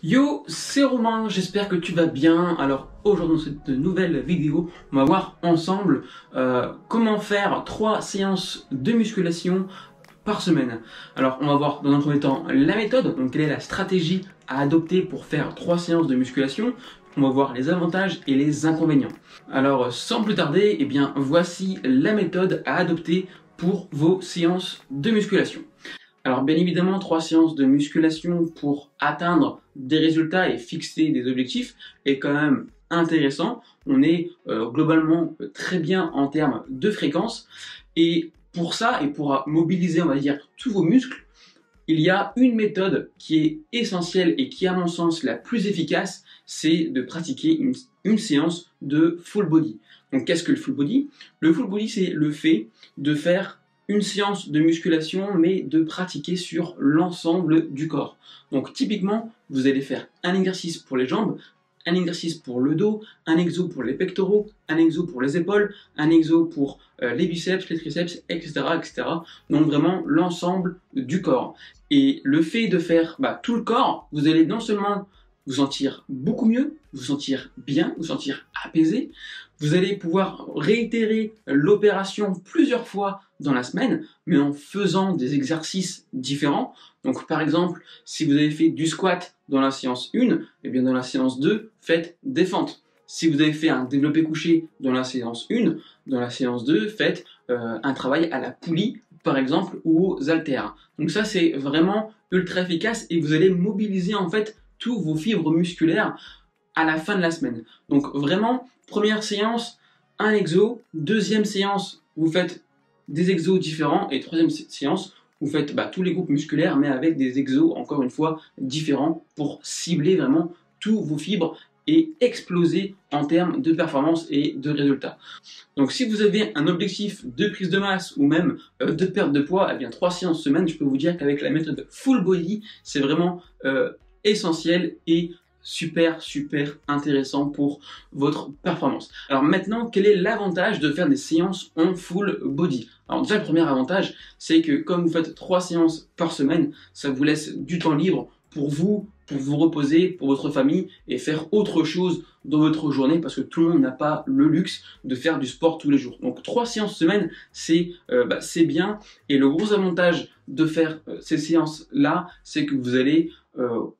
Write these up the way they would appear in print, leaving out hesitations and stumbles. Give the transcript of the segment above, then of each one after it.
Yo, c'est Romain, j'espère que tu vas bien. Alors aujourd'hui dans cette nouvelle vidéo, on va voir ensemble comment faire 3 séances de musculation par semaine. Alors on va voir dans un premier temps la méthode, donc quelle est la stratégie à adopter pour faire 3 séances de musculation. On va voir les avantages et les inconvénients. Alors sans plus tarder, voici la méthode à adopter pour vos séances de musculation. Alors bien évidemment, 3 séances de musculation pour atteindre des résultats et fixer des objectifs est quand même intéressant. On est globalement très bien en termes de fréquence. Et pour ça, et pour mobiliser, on va dire, tous vos muscles, il y a une méthode qui est essentielle et qui, à mon sens, la plus efficace, c'est de pratiquer une séance de full body. Donc qu'est-ce que le full body? Le full body, c'est le fait de faire une séance de musculation, mais de pratiquer sur l'ensemble du corps. Donc typiquement, vous allez faire un exercice pour les jambes, un exercice pour le dos, un exo pour les pectoraux, un exo pour les épaules, un exo pour les biceps, les triceps, etc., etc. Donc vraiment l'ensemble du corps. Et le fait de faire tout le corps, vous allez non seulement vous sentir beaucoup mieux, vous sentir bien, vous sentir apaisé. Vous allez pouvoir réitérer l'opération plusieurs fois dans la semaine, mais en faisant des exercices différents. Donc par exemple, si vous avez fait du squat dans la séance 1, et bien dans la séance 2, faites des fentes. Si vous avez fait un développé couché dans la séance 1, dans la séance 2, faites un travail à la poulie, par exemple, ou aux haltères. Donc ça, c'est vraiment ultra efficace et vous allez mobiliser en fait tous vos fibres musculaires à la fin de la semaine. Donc vraiment, première séance, un exo. Deuxième séance, vous faites des exos différents. Et troisième séance, vous faites tous les groupes musculaires, mais avec des exos, encore une fois, différents pour cibler vraiment tous vos fibres et exploser en termes de performance et de résultats. Donc si vous avez un objectif de prise de masse ou même de perte de poids, 3 séances semaine, je peux vous dire qu'avec la méthode full body, c'est vraiment essentiel et super intéressant pour votre performance. Alors maintenant, quel est l'avantage de faire des séances en full body? Alors déjà, le premier avantage, c'est que comme vous faites 3 séances par semaine, ça vous laisse du temps libre pour vous reposer, pour votre famille et faire autre chose dans votre journée parce que tout le monde n'a pas le luxe de faire du sport tous les jours. Donc 3 séances semaine, c'est bien. Et le gros avantage de faire ces séances-là, c'est que vous allez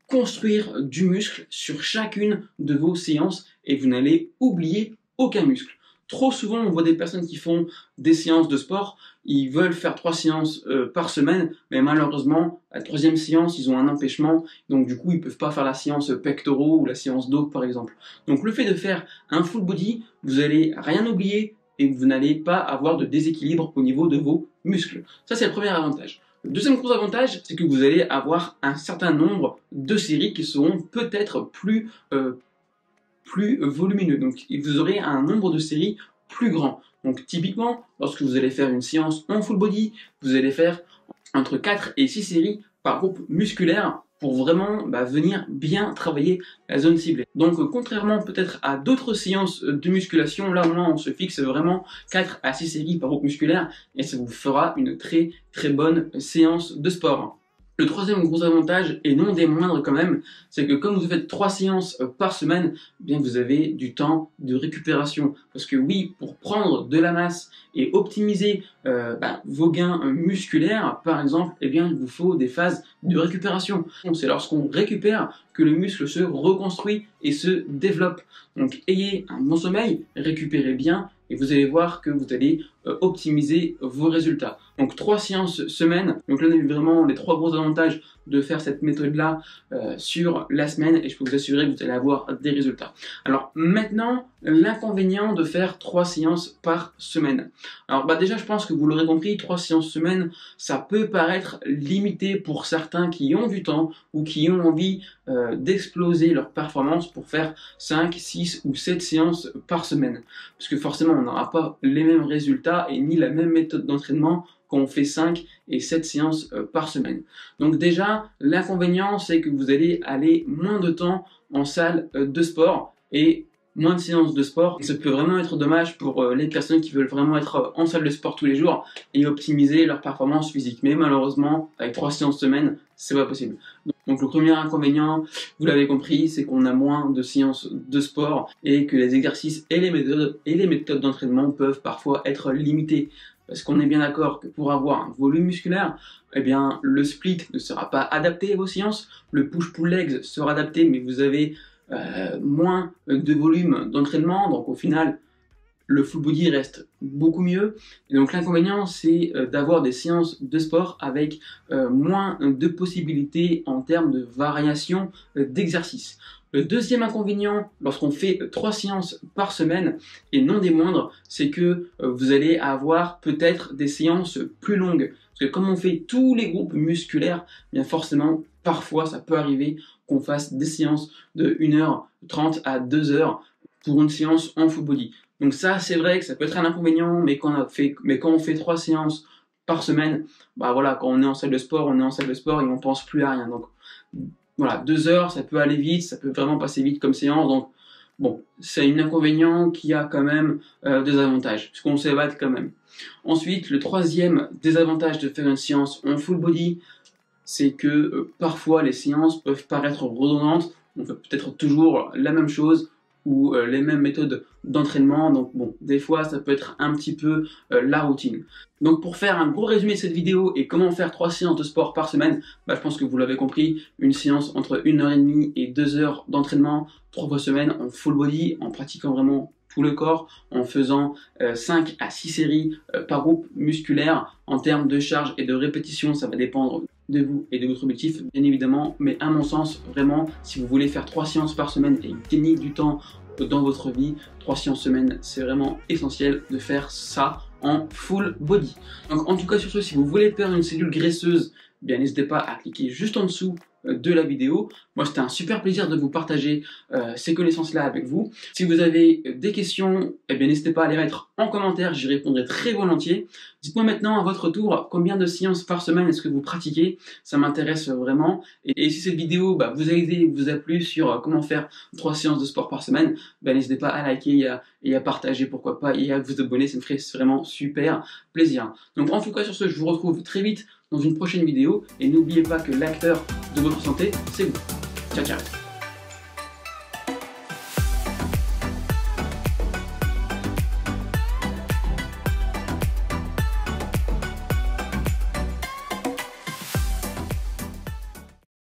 construire du muscle sur chacune de vos séances et vous n'allez oublier aucun muscle. Trop souvent, on voit des personnes qui font des séances de sport, ils veulent faire 3 séances par semaine, mais malheureusement, à la 3e séance, ils ont un empêchement, donc du coup, ils ne peuvent pas faire la séance pectoraux ou la séance dos, par exemple. Donc le fait de faire un full body, vous allez rien oublier et vous n'allez pas avoir de déséquilibre au niveau de vos muscles. Ça, c'est le premier avantage. Le deuxième gros avantage, c'est que vous allez avoir un certain nombre de séries qui seront peut-être plus volumineux. Donc vous aurez un nombre de séries plus grand. Donc typiquement, lorsque vous allez faire une séance en full body, vous allez faire entre 4 et 6 séries par groupe musculaire pour vraiment venir bien travailler la zone ciblée. Donc contrairement peut-être à d'autres séances de musculation, là au moins on se fixe vraiment 4 à 6 séries par groupe musculaire et ça vous fera une très bonne séance de sport. Le troisième gros avantage, et non des moindres quand même, c'est que comme vous faites 3 séances par semaine, vous avez du temps de récupération. Parce que oui, pour prendre de la masse et optimiser vos gains musculaires, par exemple, il vous faut des phases de récupération. C'est lorsqu'on récupère que le muscle se reconstruit et se développe. Donc ayez un bon sommeil, récupérez bien, et vous allez voir que vous allez optimiser vos résultats. Donc 3 séances semaine, donc là on a vu vraiment les 3 gros avantages de faire cette méthode-là sur la semaine et je peux vous assurer que vous allez avoir des résultats. Alors maintenant, l'inconvénient de faire 3 séances par semaine. Alors déjà je pense que vous l'aurez compris, 3 séances semaine, ça peut paraître limité pour certains qui ont du temps ou qui ont envie d'exploser leur performance pour faire 5, 6 ou 7 séances par semaine. Parce que forcément on n'aura pas les mêmes résultats et ni la même méthode d'entraînement quand on fait 5 et 7 séances par semaine. Donc déjà, l'inconvénient, c'est que vous allez aller moins de temps en salle de sport et moins de séances de sport. Et ça peut vraiment être dommage pour les personnes qui veulent vraiment être en salle de sport tous les jours et optimiser leur performance physique. Mais malheureusement, avec 3 séances semaine, c'est pas possible. Donc le premier inconvénient, vous l'avez compris, c'est qu'on a moins de séances de sport et que les exercices et les méthodes d'entraînement peuvent parfois être limités. Parce qu'on est bien d'accord que pour avoir un volume musculaire, eh bien, le split ne sera pas adapté à vos séances, le push-pull legs sera adapté, mais vous avez moins de volume d'entraînement, donc au final, le full body reste beaucoup mieux. Et donc l'inconvénient, c'est d'avoir des séances de sport avec moins de possibilités en termes de variation d'exercice. Le deuxième inconvénient, lorsqu'on fait 3 séances par semaine, et non des moindres, c'est que vous allez avoir peut-être des séances plus longues. Parce que comme on fait tous les groupes musculaires, bien forcément, parfois ça peut arriver qu'on fasse des séances de 1h30 à 2h pour une séance en full body. Donc ça, c'est vrai que ça peut être un inconvénient, mais quand on fait 3 séances par semaine, bah voilà, quand on est en salle de sport, on est en salle de sport et on pense plus à rien. Donc voilà, 2 heures, ça peut aller vite, ça peut vraiment passer vite comme séance. Donc bon, c'est un inconvénient qui a quand même des avantages, puisqu'on s'évade quand même. Ensuite, le troisième désavantage de faire une séance en full body, c'est que parfois les séances peuvent paraître redondantes. On fait peut-être toujours la même chose ou les mêmes méthodes d'entraînement. Donc bon, des fois ça peut être un petit peu la routine. Donc pour faire un gros résumé de cette vidéo et comment faire 3 séances de sport par semaine, bah, je pense que vous l'avez compris, une séance entre 1h30 et 2 heures d'entraînement 3 fois semaine en full body, en pratiquant vraiment tout le corps, en faisant 5 à 6 séries par groupe musculaire. En termes de charge et de répétition, ça va dépendre de vous et de votre objectif, bien évidemment, mais à mon sens, vraiment, si vous voulez faire 3 séances par semaine et gagner du temps dans votre vie, 3 séances semaine, c'est vraiment essentiel de faire ça en full body. Donc en tout cas sur ce, si vous voulez perdre une cellule graisseuse, bien n'hésitez pas à cliquer juste en dessous de la vidéo. Moi c'était un super plaisir de vous partager ces connaissances-là avec vous. Si vous avez des questions, eh bien n'hésitez pas à les mettre en commentaire, j'y répondrai très volontiers. Dites-moi maintenant à votre tour combien de séances par semaine est-ce que vous pratiquez, ça m'intéresse vraiment. Et si cette vidéo vous a aidé, vous a plu sur comment faire 3 séances de sport par semaine, n'hésitez pas à liker et à partager, pourquoi pas, et à vous abonner, ça me ferait vraiment super plaisir. Donc en tout cas sur ce, je vous retrouve très vite dans une prochaine vidéo, et n'oubliez pas que l'acteur de votre santé, c'est vous. Ciao ciao.